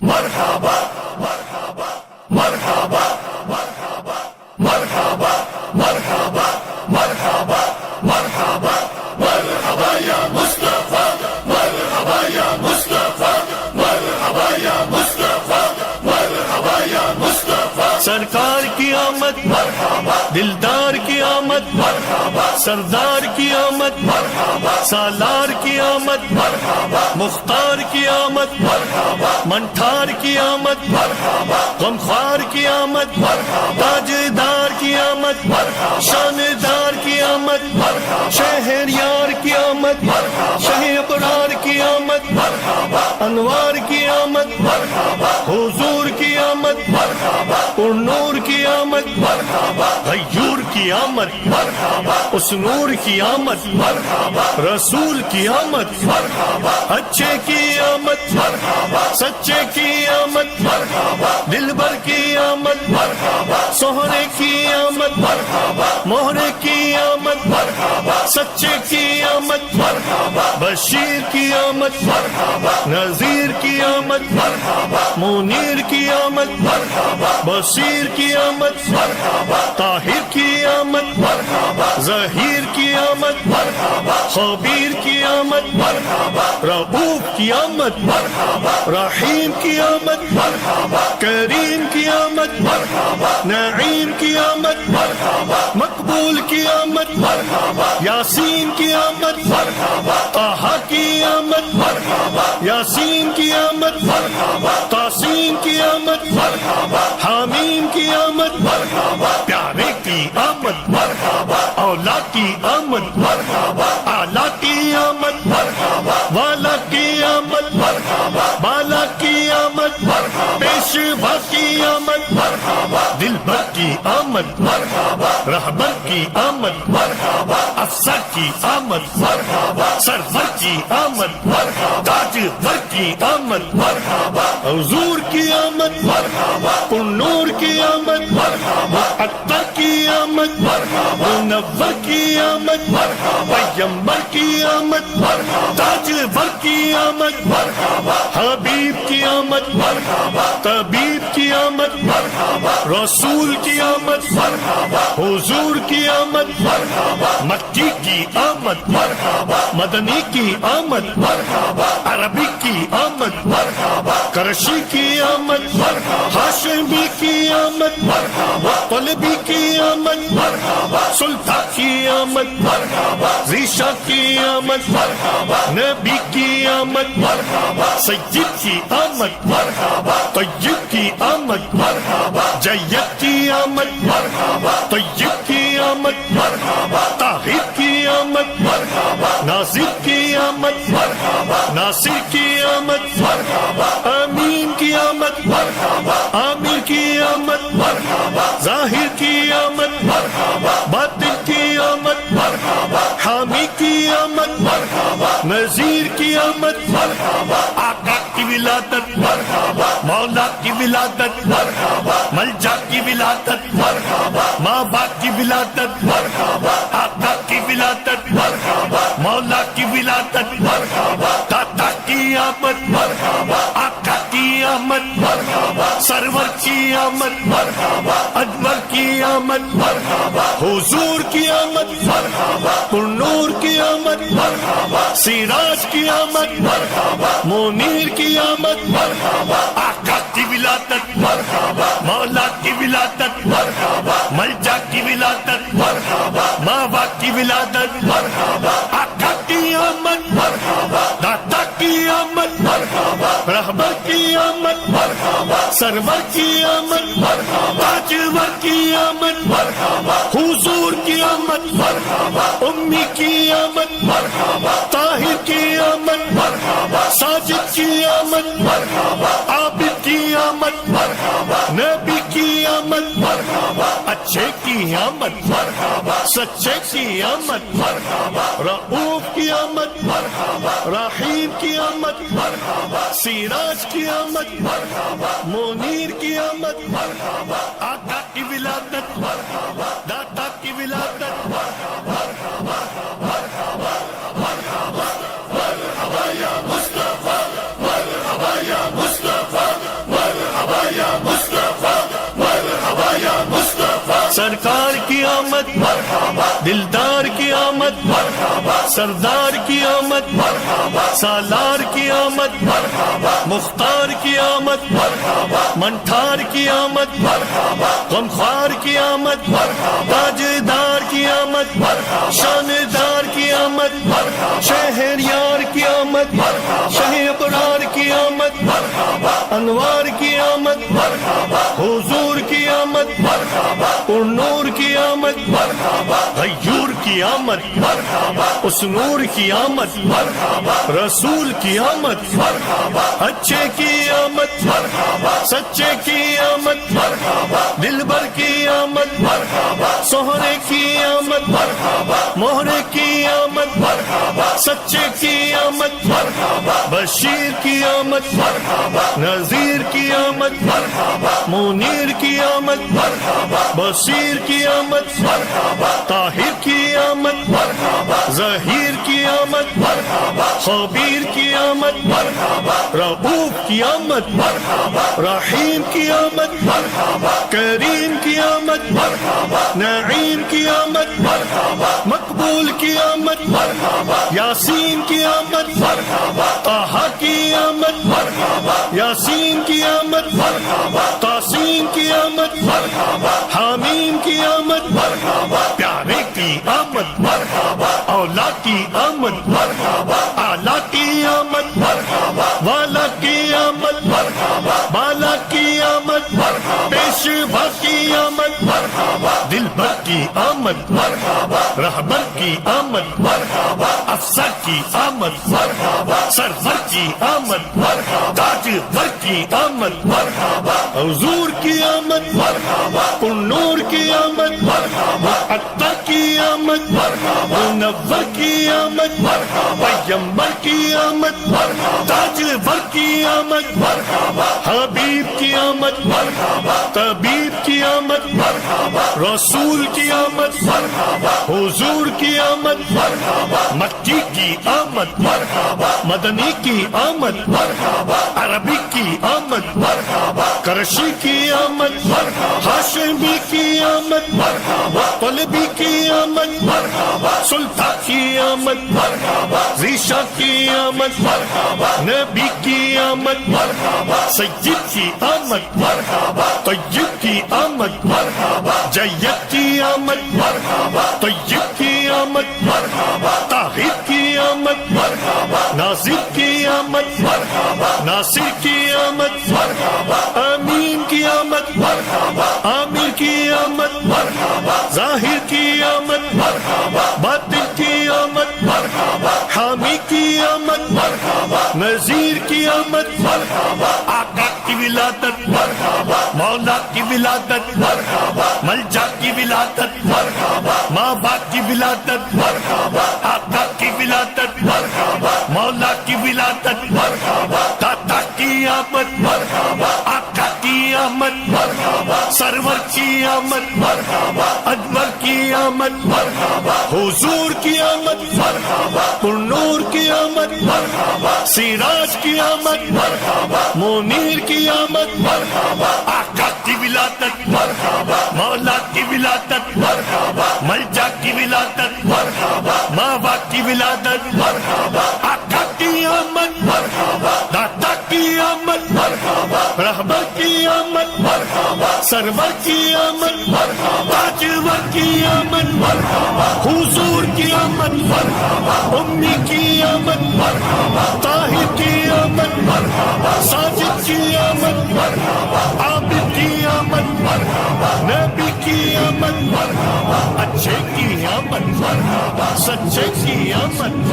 مرحبا مرحبا مرحبا مرحبا مرحبا مرحبا مرحبا مرحبا مرحبا یا مصطفیٰ مرحبا یا مصطفیٰ مرحبا یا مصطفیٰ مرحبا یا مصطفیٰ سرکار کی آمد مرحبا دلدار کی آمد مرحبا سردار کی آمد مرحبا سالار کی آمد مرحبا مختار کی آمد مرحبا منٹھار کی آمد مرحبا غمخوار کی آمد مرحبا تاجدار کی آمد مرحبا شاندار کی آمد مرحبا شہریار کی آمد مرحبا شہ ابرار کی آمد مرحبا انوار کی آمد مرحبا حضور کی آمد مرحبا پر نور کی آمد مرحبا غیور کی آمد مرحبا اس نور کی آمد مرحبا رسول کی آمد مرحبا اچھے کی آمد مرحبا سچے کی آمد مرحبا دلبر کی آمد مرحبا سوہرے کی آمد مرحبا موہرے کی آمد مرحبا سچے کی آمد مرحبا بشیر کی آمد مرحبا نذیر کی آمد مرحبا منیر کی آمد مرحبا بصیر کی آمد مرحبا طاہر کی آمد مرحبا ظہیر کی آمد مرحبا خبیر کی آمد مرحبا رؤوف کی آمد مرحبا رحیم کی آمد مرحبا کریم کی آمد مرحبا نعیم کی آمد مرحبا مقبول کی آمد مرحبا یاسین کی آمد مرحبا طٰہٰ کی آمد مرحبا یاسین کی آمد مرحبا تاسین کی آمد مرحبا حامیم کی آمد مرحبا پیارے کی آمد مرحبا اولا کی آمد مرحبا اعلیٰ کی آمد مرحبا والا کی آمد مرحبا بالا کی آمد مرحبا پیشوا کی آمد مرحبا دلبر کی آمد مرحبا رہبر کی آمد مرحبا افسر کی آمد مرحبا سرور کی آمد مرحبا تاجور کی آمد مرحبا حضور کی آمد مرحبا پر نور کی آمد مرحبا اکبر کی آمد مرحبا منور کی آمد مرحبا پیغمبر کی آمد مرحبا تاجور کی آمد مرحبا حبیب کی آمد مرحبا طبیب کی آمد مرحبا رسول کی آمد مرحبا حضور کی آمد مرحبا مکی کی آمد مرحبا مدنی کی آمد مرحبا عربی کی آمد مرحبا کرشی کی آمد مرحبا ہاشمی کی آمد مرحبا طلبی کی آمد مرحبا سلطان کی آمد مرحبا ذیشا کی آمد مرحبا نبی کی آمد مرحبا سید کی آمد مرحبا طیب کی آمد مرحبا جید کی آمد مرحبا طیب کی آمد مرحبا طاہر کی آمد مرحبا ناصر کی آمد مرحبا ناصر کی آمد مرحبا امین کی آمد مرحبا عامر کی آمد مرحبا ظاہر کی آمد مرحبا باطن کی آمد مرحبا حامی کی آمد مرحبا نذیر کی آمد مرحبا آقا کی ولادت مرحبا مولا کی ولادت مرحبا ملجا کی ولادت مرحبا ماں باپ کی ولادت مرحبا آقا کی ولادت مرحبا مولا کی ولادت مرحبا داتا کی آمد مرحبا آقا کی آمد مرحبا سرور کی آمد مرحبا انور کی آمد مرحبا حضور کی آمد مرحبا پر نور کی آمد مرحبا سراج کی آمد مرحبا منیر کی آمد مرحبا آقا کی ولادت مرحبا مولا کی ولادت مرحبا ملجا کی ولادت مرحبا ماں باپ کی ولادت مرحبا آقا کی آمد مرحبا داتا کی آمد مرحبا رہبر کی آمد مرحبا سرور کی آمد مرحبا تاجور کی آمد مرحبا حضور کی آمد مرحبا امی کی آمد مرحبا طاہر کی آمد مرحبا ساجد کی آمد مرحبا عابد کی آمد مرحبا نبی کی آمد مرحبا اچھے کی آمد مرحبا سچے کی آمد مرحبا رؤوف کی آمد مرحبا رحیم کی آمد مرحبا سراج کی آمد مرحبا منیر کی آمد مرحبا آقا کی ولادت مرحبا داتا کی ولادت مرحبا مرحبا یا مصطفیٰ مرحبا یا مصطفیٰ آمد، دلدار کی آمد، سردار کی آمد، سالار کی آمد، مختار کی آمد، منٹھار کی آمد، غمخوار کی آمد، تاجدار کی آمد، شاندار کی آمد، شہریار کی آمد، شہ ابرار کی آمد، انوار کی آمد، حضور کی آمد، پر نور کی آمد، غیور کی آمد، اس نور کی آمد، رسول کی آمد، اچھے کی آمد، سچے کی آمد، دلبر کی آمد، سہرے کی آمد، مہرے کی آمد، سچے کی آمد، بشیر کی آمد، نذیر کی آمد، منیر کی آمد، بصیر کی آمد، طاہر کی آمد، ظہیر کی آمد، خبیر کی آمد، رؤوف کی آمد، رحیم کی آمد، کریم کی آمد، نعیم کی آمد، مقبول کی آمد، یاسین کی آمد، طہ کی آمد، یاسین کی آمد، تاسین کی آمد، حامیم کی آمد، پیارے کی آمد، اولا کی آمد، اعلیٰ کی آمد، والا کی آمد، بالا کی آمد، پیشوا کی آمد، دلبر کی آمد، رہبر کی آمد، افسر کی آمد، سرور کی آمد، تاجور کی آمد، حضور کی آمد، پر نور کی آمد، عطا کی آمد، منور کی آمد، پیغمبر کی آمد، تاجور کی آمد، حبیب کی آمد، طبیب کی آمد، رسول کی آمد، حضور کی آمد، مکی کی آمد، مدنی کی آمد، عربی کی آمد، کرشی کی آمد، ہاشمی کی آمد، طلبی کی آمد، سلطان کی آمد، ریشہ کی آمد، نبی کی آمد، سید کی آمد، طیب کی آمد، جید کی آمد، طیب کی آمد، طاہر کی آمد، ناصر کی آمد، ناصر کی آمد، امین کی آمد، عامر کی آمد، ظاہر کی آمد، باطن کی آمد، حامی کی آمد، نذیر کی آمد، آقا کی ولادت، مولا کی ولادت، ملجا کی ولادت، ماں باپ کی ولادت، آقا کی ولادت، مولا کی ولادت، دادا کی آمد، آقا کی آمد، سرور کی آمد، انور کی آمد، حضور کی آمد، پر نور کی آمد، سراج کی آمد، منیر کی آمد، آقا کی ولادت، مولا کی ولادت، ملجا کی ولادت، ماں باپ کی ولادت، آقا کی آمد، دادا کی آمد، رہبر کی آمد، سرور کی آمد، تاجور کی آمد، حضور کی آمد، امی کی آمد، طاہر کی آمد، ساجد کی آمد، عابد کی آمد، نبی کی آمد، اچھے کی آمد، سچے کی آمد،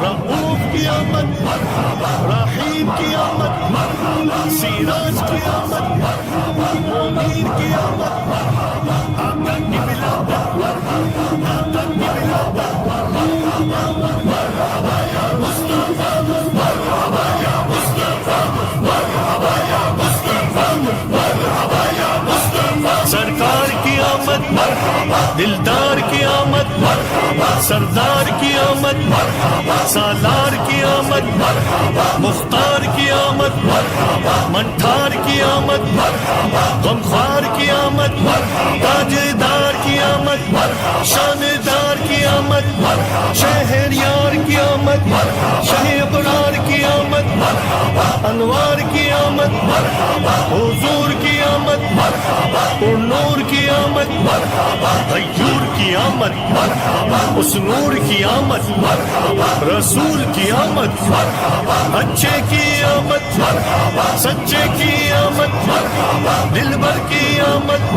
رؤوف کی آمد، رحیم کی آمد، سراج کی آمد، منیر کی آمد، آقا کی ولادت، آقا کی ولادت، مرحبا یا مصطفیٰ، مرحبا یا مصطفیٰ، مرحبا یا مصطفیٰ، مرحبا یا مصطفیٰ، سرکار کی آمد، دلدار کی آمد، سردار کی آمد، سالار کی آمد، مختار کی آمد، منٹھار کی آمد، غمخوار کی آمد، تاجدار کی آمد شاندار کی آمد شہریار کی آمد شہ ابرار کی آمد انوار کی آمد حضور کی آمد اور نور کی آمد غیور کی آمد اس نور کی آمد رسول کی آمد اچھے کی آمد سچے کی آمد دلبر کی آمد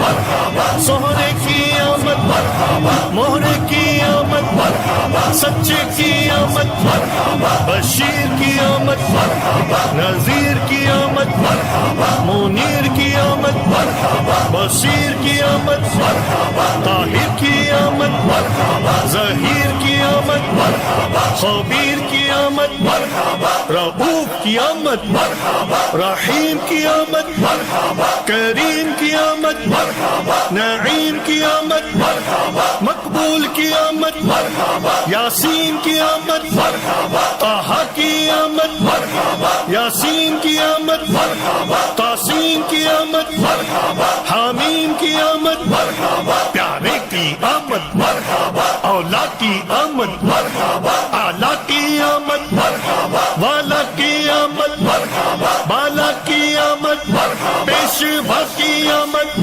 سہرے کی آمد مہرے کی آمد سچے کی آمد بشیر کی آمد نذیر کی آمد منیر کی آمد بصیر کی آمد طاہر کی آمد ظہیر کی آمد خبیر کی آمد رؤوف کی آمد رحیم کی آمد کریم کی آمد نعیم کی آمد مقبول کی آمد یاسین کی آمد طہ کی آمد یاسین کی آمد تاسین کی آمد حامیم کی آمد پیارے کی آمد اولا کی آمد اعلیٰ کی آمد والا کی آمد بالا کی آمد پیشوا کی آمد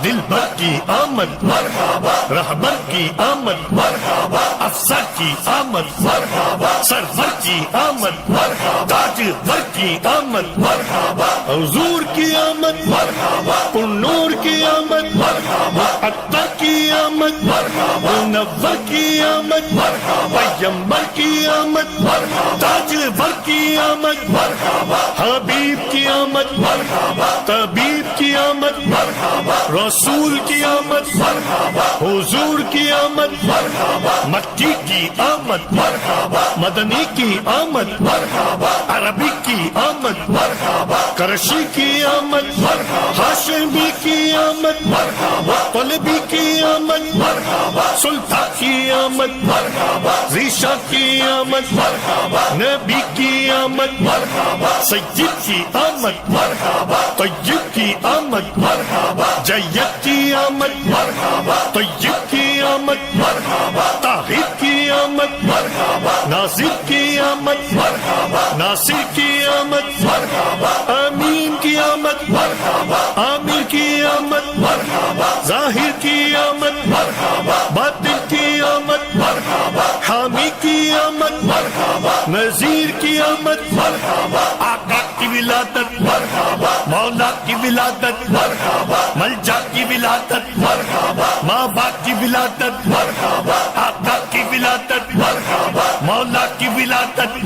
دلبر کی آمد رہبر کی آمد افسر کی آمد سرور کی آمد تاجور کی آمد حضور کی آمد نور کی آمد عطا کی آمد منور کی آمد پیغمبر کی آمد تاجور کی آمد حبیب کی آمد طبیب کی آمد رسول کی آمد حضور کی آمد مکی کی آمد مدنی کی آمد عربی کی آمد کرشی کی آمد ہاشمی کی آمد طلبی کی آمد سلطان کی آمد ریشہ کی آمد نبی کی آمد سید کی آمد طیب کی آمد جید کی آمد طیب کی آمد طاہر کی آمد ناصر کی آمد ناصر کی آمد امین کی آمد عامر کی آمد ظاہر کی آمد باطن کی آمد حامی کی آمد نذیر کی آمد آقا کی ولادت مولا کی ولادت ملجا کی ولادت ماں باپ کی ولادت آقا کی ولادت مولا کی ولادت